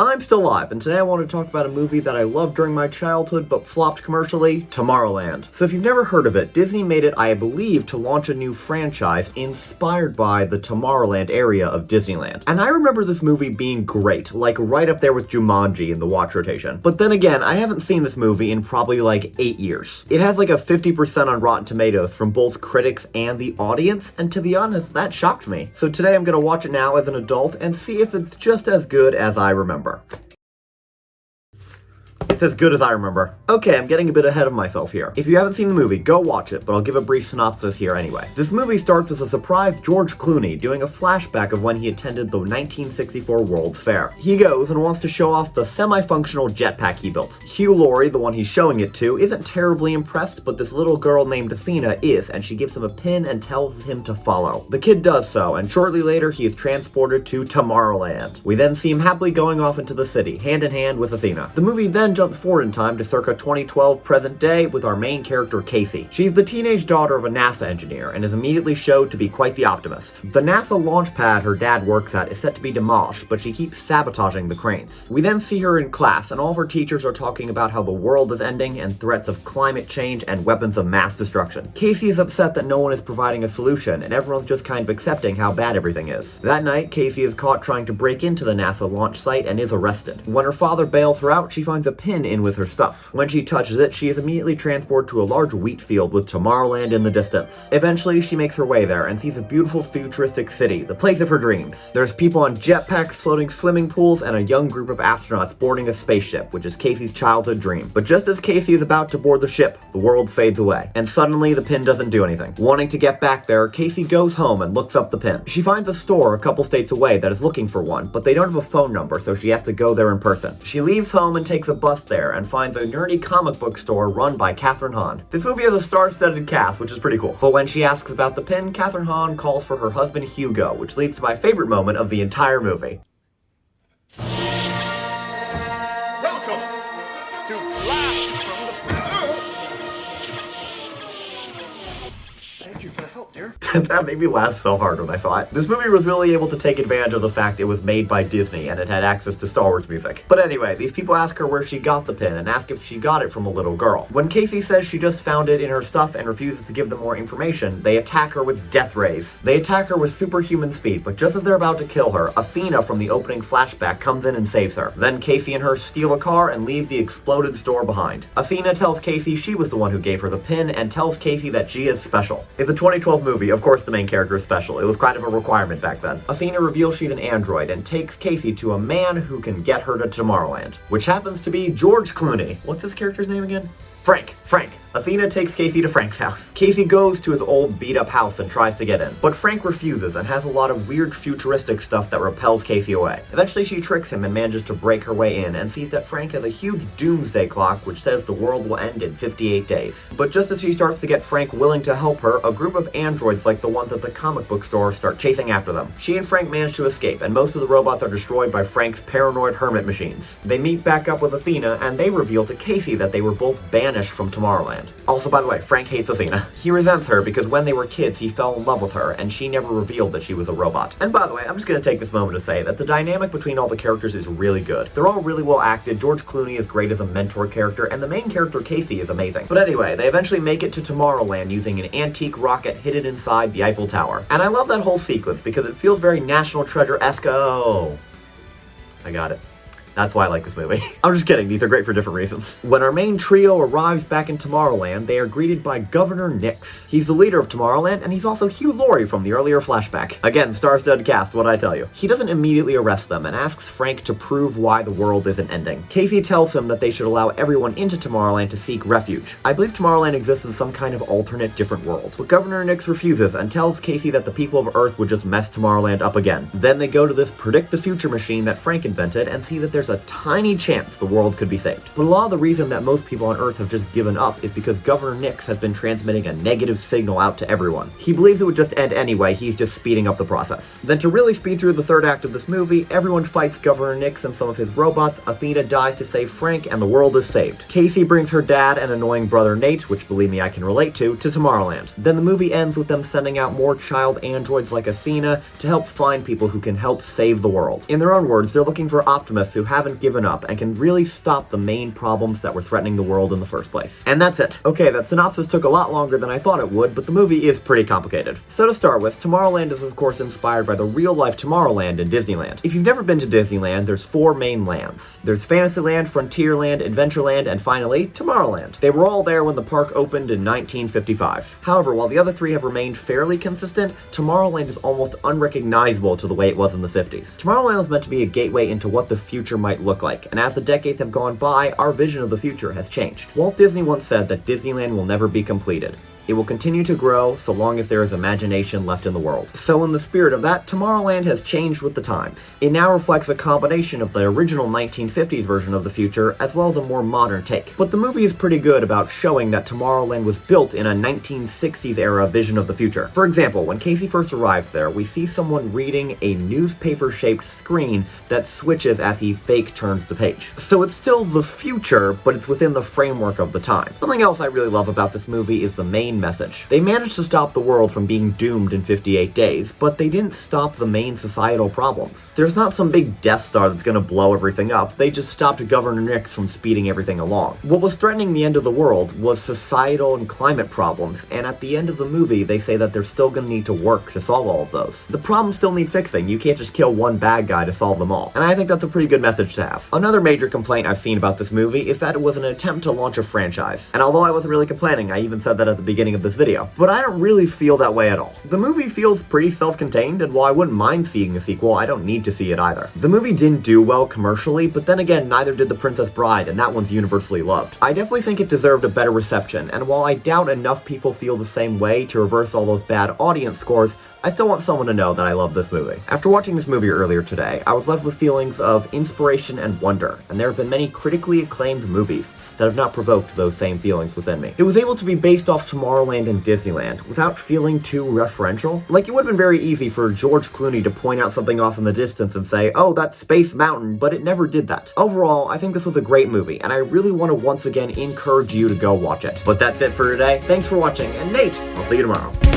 I'm still alive, and today I want to talk about a movie that I loved during my childhood but flopped commercially, Tomorrowland. So if you've never heard of it, Disney made it, I believe, to launch a new franchise inspired by the Tomorrowland area of Disneyland. And I remember this movie being great, like right up there with Jumanji in the watch rotation. But then again, I haven't seen this movie in probably like 8 years. It has like a 50% on Rotten Tomatoes from both critics and the audience, and to be honest, that shocked me. So today I'm gonna watch it now as an adult and see if it's just as good as I remember. It's as good as I remember. Okay, I'm getting a bit ahead of myself here. If you haven't seen the movie, go watch it, but I'll give a brief synopsis here anyway. This movie starts with a surprise George Clooney doing a flashback of when he attended the 1964 World's Fair. He goes and wants to show off the semi-functional jetpack he built. Hugh Laurie, the one he's showing it to, isn't terribly impressed, but this little girl named Athena is, and she gives him a pin and tells him to follow. The kid does so, and shortly later he is transported to Tomorrowland. We then see him happily going off into the city, hand in hand with Athena. The movie then jumps forward in time to circa 2012 present day with our main character Casey. She's the teenage daughter of a NASA engineer and is immediately showed to be quite the optimist. The NASA launch pad her dad works at is set to be demolished, but she keeps sabotaging the cranes. We then see her in class and all of her teachers are talking about how the world is ending and threats of climate change and weapons of mass destruction. Casey is upset that no one is providing a solution and everyone's just kind of accepting how bad everything is. That night, Casey is caught trying to break into the NASA launch site and is arrested. When her father bails her out, she finds a pin in with her stuff. When she touches it, she is immediately transported to a large wheat field with Tomorrowland in the distance. Eventually, she makes her way there and sees a beautiful futuristic city, the place of her dreams. There's people on jetpacks, floating swimming pools, and a young group of astronauts boarding a spaceship, which is Casey's childhood dream. But just as Casey is about to board the ship, the world fades away, and suddenly the pin doesn't do anything. Wanting to get back there, Casey goes home and looks up the pin. She finds a store a couple states away that is looking for one, but they don't have a phone number, so she has to go there in person. She leaves home and takes a bus there and finds a nerdy comic book store run by Catherine Hahn. This movie has a star-studded cast, which is pretty cool. But when she asks about the pin, Catherine Hahn calls for her husband Hugo, which leads to my favorite moment of the entire movie. Welcome to Blast from the... Thank you for the help, dear. That made me laugh so hard when I saw it. This movie was really able to take advantage of the fact it was made by Disney and it had access to Star Wars music. But anyway, these people ask her where she got the pin and ask if she got it from a little girl. When Casey says she just found it in her stuff and refuses to give them more information, they attack her with death rays. They attack her with superhuman speed, but just as they're about to kill her, Athena from the opening flashback comes in and saves her. Then Casey and her steal a car and leave the exploded store behind. Athena tells Casey she was the one who gave her the pin and tells Casey that she is special. It's a 2012 movie, of course the main character is special. It was kind of a requirement back then. Athena reveals she's an android and takes Casey to a man who can get her to Tomorrowland, which happens to be George Clooney. What's his character's name again? Frank. Athena takes Casey to Frank's house. Casey goes to his old beat-up house and tries to get in, but Frank refuses and has a lot of weird futuristic stuff that repels Casey away. Eventually she tricks him and manages to break her way in and sees that Frank has a huge doomsday clock which says the world will end in 58 days. But just as she starts to get Frank willing to help her, a group of androids like the ones at the comic book store start chasing after them. She and Frank manage to escape and most of the robots are destroyed by Frank's paranoid hermit machines. They meet back up with Athena and they reveal to Casey that they were both banished from Tomorrowland. Also, by the way, Frank hates Athena. He resents her because when they were kids, he fell in love with her, and she never revealed that she was a robot. And by the way, I'm just gonna take this moment to say that the dynamic between all the characters is really good. They're all really well acted, George Clooney is great as a mentor character, and the main character, Casey, is amazing. But anyway, they eventually make it to Tomorrowland using an antique rocket hidden inside the Eiffel Tower. And I love that whole sequence because it feels very National Treasure-esque. Oh, I got it. That's why I like this movie. I'm just kidding, these are great for different reasons. When our main trio arrives back in Tomorrowland, they are greeted by Governor Nix. He's the leader of Tomorrowland, and he's also Hugh Laurie from the earlier flashback. Again, star-studded cast, what'd I tell you? He doesn't immediately arrest them and asks Frank to prove why the world isn't ending. Casey tells him that they should allow everyone into Tomorrowland to seek refuge. I believe Tomorrowland exists in some kind of alternate different world. But Governor Nix refuses and tells Casey that the people of Earth would just mess Tomorrowland up again. Then they go to this predict the future machine that Frank invented and see that there's a tiny chance the world could be saved. But a lot of the reason that most people on Earth have just given up is because Governor Nix has been transmitting a negative signal out to everyone. He believes it would just end anyway, he's just speeding up the process. Then to really speed through the third act of this movie, everyone fights Governor Nix and some of his robots, Athena dies to save Frank, and the world is saved. Casey brings her dad and annoying brother Nate, which believe me I can relate to Tomorrowland. Then the movie ends with them sending out more child androids like Athena to help find people who can help save the world. In their own words, they're looking for optimists who have haven't given up and can really stop the main problems that were threatening the world in the first place. And that's it. Okay, that synopsis took a lot longer than I thought it would, but the movie is pretty complicated. So to start with, Tomorrowland is of course inspired by the real-life Tomorrowland in Disneyland. If you've never been to Disneyland, there's 4 main lands. There's Fantasyland, Frontierland, Adventureland, and finally, Tomorrowland. They were all there when the park opened in 1955. However, while the other 3 have remained fairly consistent, Tomorrowland is almost unrecognizable to the way it was in the 50s. Tomorrowland was meant to be a gateway into what the future might look like, and as the decades have gone by, our vision of the future has changed. Walt Disney once said that Disneyland will never be completed. It will continue to grow so long as there is imagination left in the world. So in the spirit of that, Tomorrowland has changed with the times. It now reflects a combination of the original 1950s version of the future as well as a more modern take. But the movie is pretty good about showing that Tomorrowland was built in a 1960s era vision of the future. For example, when Casey first arrives there, we see someone reading a newspaper-shaped screen that switches as he fake turns the page. So it's still the future, but it's within the framework of the time. Something else I really love about this movie is the main message. They managed to stop the world from being doomed in 58 days, but they didn't stop the main societal problems. There's not some big Death Star that's gonna blow everything up, they just stopped Governor Nix from speeding everything along. What was threatening the end of the world was societal and climate problems, and at the end of the movie they say that they're still gonna need to work to solve all of those. The problems still need fixing, you can't just kill one bad guy to solve them all. And I think that's a pretty good message to have. Another major complaint I've seen about this movie is that it was an attempt to launch a franchise. And although I wasn't really complaining, I even said that at the beginning of this video. But I don't really feel that way at all. The movie feels pretty self-contained, and while I wouldn't mind seeing a sequel, I don't need to see it either. The movie didn't do well commercially, but then again, neither did The Princess Bride, and that one's universally loved. I definitely think it deserved a better reception, and while I doubt enough people feel the same way to reverse all those bad audience scores, I still want someone to know that I love this movie. After watching this movie earlier today, I was left with feelings of inspiration and wonder, and there have been many critically acclaimed movies that have not provoked those same feelings within me. It was able to be based off Tomorrowland and Disneyland without feeling too referential. Like, it would have been very easy for George Clooney to point out something off in the distance and say, oh, that's Space Mountain, but it never did that. Overall, I think this was a great movie, and I really want to once again encourage you to go watch it. But that's it for today. Thanks for watching, and Nate, I'll see you tomorrow.